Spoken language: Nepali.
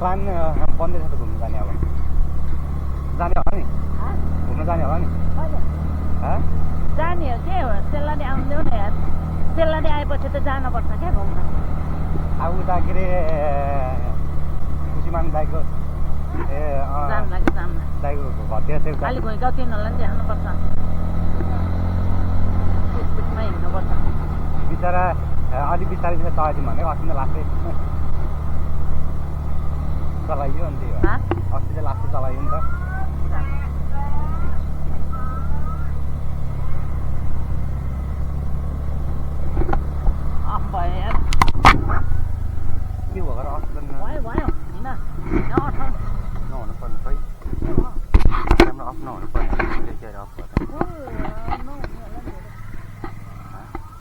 प्लान बन्दैछ त घुम्नु जाने अब जाने होला नि घुम्न जाने होला नि जाने हो के हो सेलाडी आउँदैौ न यार सेलाडी आएपछि त जानुपर्छ क्या घुम्न अब उता के अरे खुसीमान दाइको जान्ला कि जान्ला दाइको घर त्यो अलिक भुइँका तिनीहरूलाई पनि देखाउनुपर्छ स्पिडमा हिँड्नुपर्छ बिचरा अलिक बिस्तारै बिस्तारै चलाइदिउँ भनेको अस्ति त लास्टै चलाइयो अनि त्यही हो अस्ति चाहिँ लास्टै चलाइयो नि त